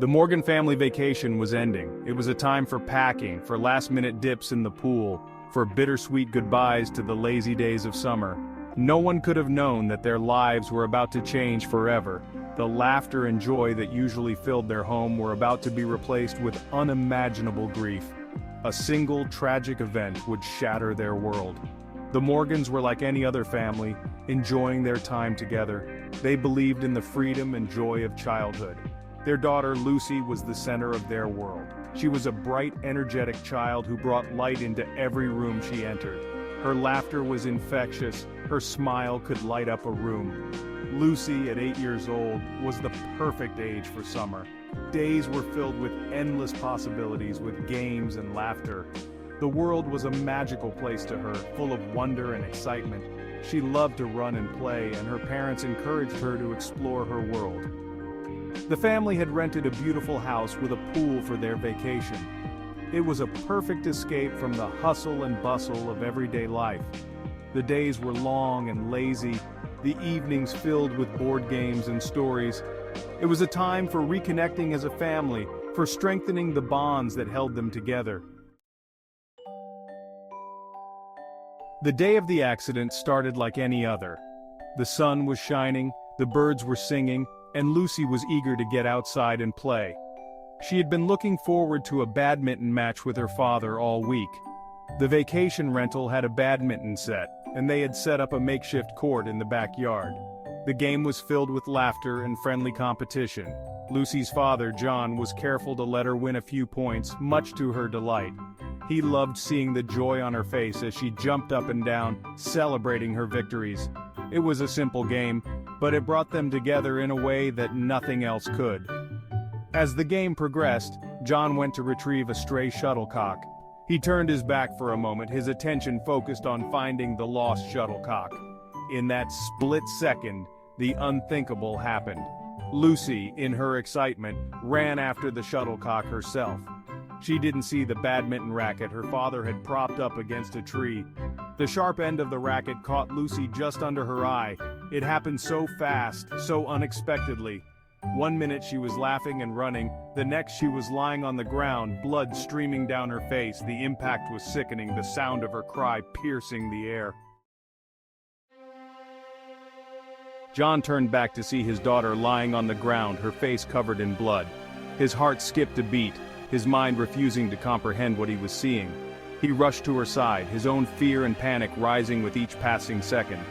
The Morgan family vacation was ending. It was a time for packing, for last-minute dips in the pool, for bittersweet goodbyes to the lazy days of summer. No one could have known that their lives were about to change forever. The laughter and joy that usually filled their home were about to be replaced with unimaginable grief. A single tragic event would shatter their world. The Morgans were like any other family, enjoying their time together. They believed in the freedom and joy of childhood. Their daughter Lucy was the center of their world. She was a bright, energetic child who brought light into every room she entered. Her laughter was infectious, her smile could light up a room. Lucy, at 8 years old, was the perfect age for summer. Days were filled with endless possibilities, with games and laughter. The world was a magical place to her, full of wonder and excitement. She loved to run and play, and her parents encouraged her to explore her world. The family had rented a beautiful house with a pool for their vacation. It was a perfect escape from the hustle and bustle of everyday life. The days were long and lazy, the evenings filled with board games and stories. It was a time for reconnecting as a family, for strengthening the bonds that held them together. The day of the accident started like any other. The sun was shining, the birds were singing, and Lucy was eager to get outside and play. She had been looking forward to a badminton match with her father all week. The vacation rental had a badminton set, and they had set up a makeshift court in the backyard. The game was filled with laughter and friendly competition. Lucy's father, John, was careful to let her win a few points, much to her delight. He loved seeing the joy on her face as she jumped up and down, celebrating her victories. It was a simple game, but it brought them together in a way that nothing else could. As the game progressed, John went to retrieve a stray shuttlecock. He turned his back for a moment, his attention focused on finding the lost shuttlecock. In that split second, the unthinkable happened. Lucy, in her excitement, ran after the shuttlecock herself. She didn't see the badminton racket her father had propped up against a tree. The sharp end of the racket caught Lucy just under her eye. It happened so fast, so unexpectedly. 1 minute she was laughing and running, the next she was lying on the ground, blood streaming down her face. The impact was sickening, the sound of her cry piercing the air. John turned back to see his daughter lying on the ground, her face covered in blood. His heart skipped a beat, his mind refusing to comprehend what he was seeing. He rushed to her side, his own fear and panic rising with each passing second.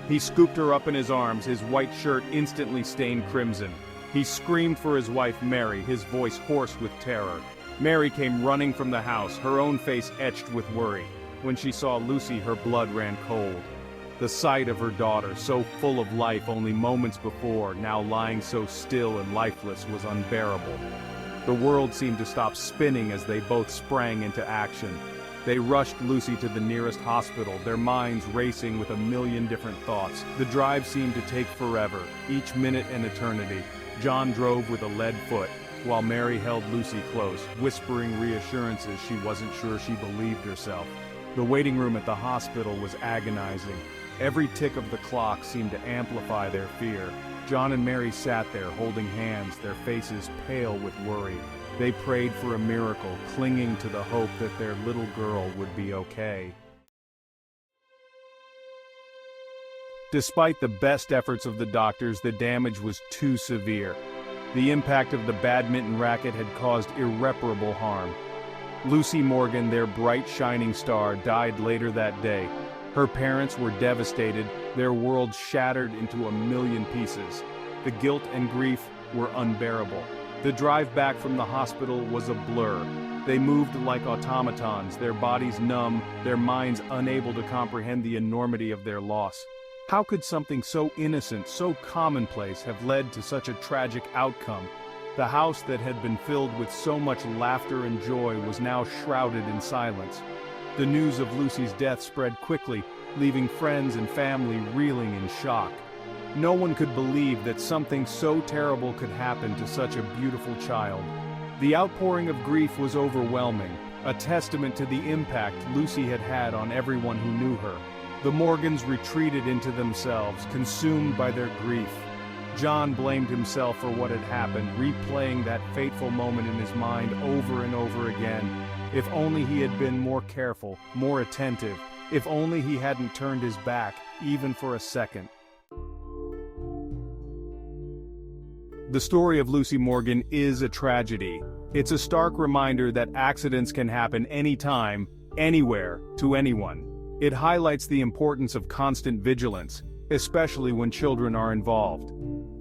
He scooped her up in his arms, his white shirt instantly stained crimson. He screamed for his wife Mary, his voice hoarse with terror. Mary came running from the house, her own face etched with worry. When she saw Lucy, her blood ran cold. The sight of her daughter, so full of life only moments before, now lying so still and lifeless, was unbearable. The world seemed to stop spinning as they both sprang into action. They rushed Lucy to the nearest hospital, their minds racing with a million different thoughts. The drive seemed to take forever, each minute an eternity. John drove with a lead foot, while Mary held Lucy close, whispering reassurances she wasn't sure she believed herself. The waiting room at the hospital was agonizing. Every tick of the clock seemed to amplify their fear. John and Mary sat there holding hands, their faces pale with worry. They prayed for a miracle, clinging to the hope that their little girl would be okay. Despite the best efforts of the doctors, the damage was too severe. The impact of the badminton racket had caused irreparable harm. Lucy Morgan, their bright shining star, died later that day. Her parents were devastated, their world shattered into a million pieces. The guilt and grief were unbearable. The drive back from the hospital was a blur. They moved like automatons, their bodies numb, their minds unable to comprehend the enormity of their loss. How could something so innocent, so commonplace, have led to such a tragic outcome? The house that had been filled with so much laughter and joy was now shrouded in silence. The news of Lucy's death spread quickly, leaving friends and family reeling in shock. No one could believe that something so terrible could happen to such a beautiful child. The outpouring of grief was overwhelming, a testament to the impact Lucy had had on everyone who knew her. The Morgans retreated into themselves, consumed by their grief. John blamed himself for what had happened, replaying that fateful moment in his mind over and over again. If only he had been more careful, more attentive. If only he hadn't turned his back, even for a second. The story of Lucy Morgan is a tragedy. It's a stark reminder that accidents can happen anytime, anywhere, to anyone. It highlights the importance of constant vigilance, especially when children are involved.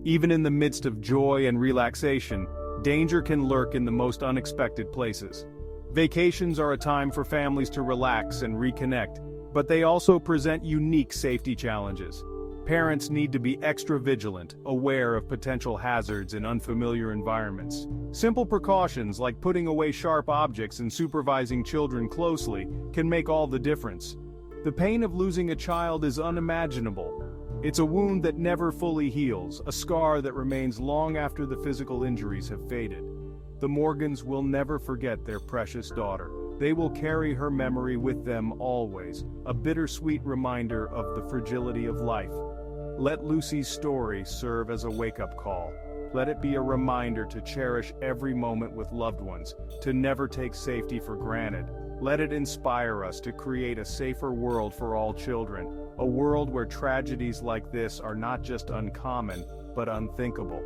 Even in the midst of joy and relaxation, danger can lurk in the most unexpected places. Vacations are a time for families to relax and reconnect, but they also present unique safety challenges. Parents need to be extra vigilant, aware of potential hazards in unfamiliar environments. Simple precautions like putting away sharp objects and supervising children closely can make all the difference. The pain of losing a child is unimaginable. It's a wound that never fully heals, a scar that remains long after the physical injuries have faded. The Morgans will never forget their precious daughter. They will carry her memory with them always, a bittersweet reminder of the fragility of life. Let Lucy's story serve as a wake-up call. Let it be a reminder to cherish every moment with loved ones, to never take safety for granted. Let it inspire us to create a safer world for all children, a world where tragedies like this are not just uncommon, but unthinkable.